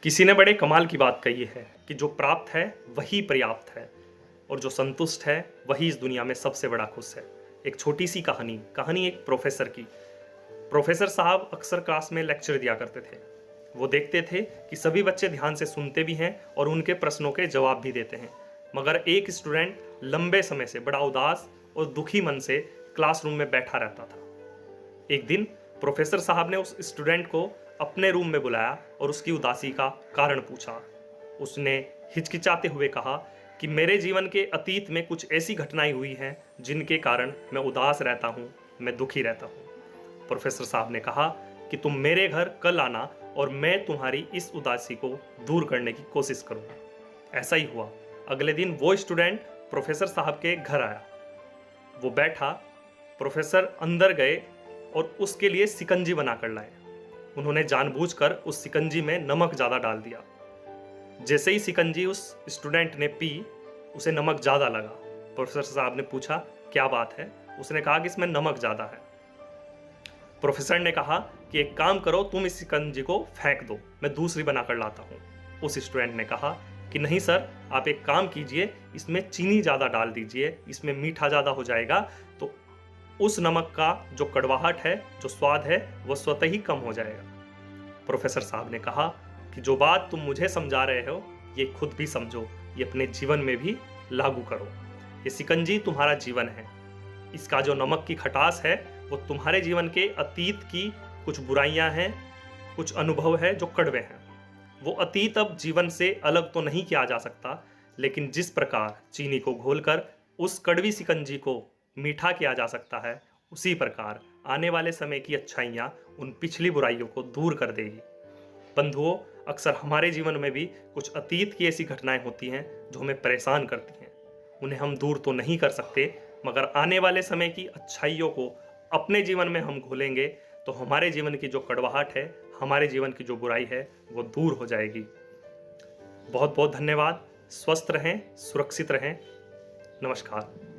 किसी ने बड़े कमाल की बात कही है कि जो प्राप्त है वही पर्याप्त है और जो संतुष्ट है वही इस दुनिया में सबसे बड़ा खुश है। एक छोटी सी कहानी एक प्रोफेसर की। प्रोफेसर साहब अक्सर क्लास में लेक्चर दिया करते थे। वो देखते थे कि सभी बच्चे ध्यान से सुनते भी हैं और उनके प्रश्नों के जवाब भी देते हैं, मगर एक स्टूडेंट लंबे समय से बड़ा उदास और दुखी मन से क्लासरूम में बैठा रहता था। एक दिन प्रोफेसर साहब ने उस स्टूडेंट को अपने रूम में बुलाया और उसकी उदासी का कारण पूछा। उसने हिचकिचाते हुए कहा कि मेरे जीवन के अतीत में कुछ ऐसी घटनाएं हुई हैं जिनके कारण मैं उदास रहता हूँ, मैं दुखी रहता हूँ। प्रोफेसर साहब ने कहा कि तुम मेरे घर कल आना और मैं तुम्हारी इस उदासी को दूर करने की कोशिश करूँगा। ऐसा ही हुआ। अगले दिन वो स्टूडेंट प्रोफेसर साहब के घर आया। वो बैठा। प्रोफेसर अंदर गए और उसके लिए शिकंजी बनाकर लाए। उन्होंने जानबूझकर उस शिकंजी में नमक ज़्यादा डाल दिया। जैसे ही शिकंजी उस स्टूडेंट ने पी, उसे नमक ज़्यादा लगा। प्रोफेसर साहब ने पूछा, क्या बात है? उसने कहा कि इसमें नमक ज़्यादा है। प्रोफेसर ने कहा कि एक काम करो, तुम इस शिकंजी को फेंक दो, मैं दूसरी बनाकर लाता हूँ। उस स्टूडेंट ने कहा कि नहीं सर, आप एक काम कीजिए, इसमें चीनी ज़्यादा डाल दीजिए, इसमें मीठा ज़्यादा हो जाएगा, तो उस नमक का जो कड़वाहट है, जो स्वाद है, वो स्वतः ही कम हो जाएगा। प्रोफेसर साहब ने कहा कि जो बात तुम मुझे समझा रहे हो, ये खुद भी समझो, ये अपने जीवन में भी लागू करो। ये शिकंजी तुम्हारा जीवन है। इसका जो नमक की खटास है, वो तुम्हारे जीवन के अतीत की कुछ बुराइयां हैं, कुछ अनुभव है जो कड़वे हैं। वो अतीत अब जीवन से अलग तो नहीं किया जा सकता, लेकिन जिस प्रकार चीनी को घोलकर उस कड़वी शिकंजी को मीठा किया जा सकता है, उसी प्रकार आने वाले समय की अच्छाइयाँ उन पिछली बुराइयों को दूर कर देगी। बंधुओं, अक्सर हमारे जीवन में भी कुछ अतीत की ऐसी घटनाएं होती हैं जो हमें परेशान करती हैं। उन्हें हम दूर तो नहीं कर सकते, मगर आने वाले समय की अच्छाइयों को अपने जीवन में हम घोलेंगे तो हमारे जीवन की जो कड़वाहट है, हमारे जीवन की जो बुराई है, वो दूर हो जाएगी। बहुत बहुत धन्यवाद। स्वस्थ रहें, सुरक्षित रहें। नमस्कार।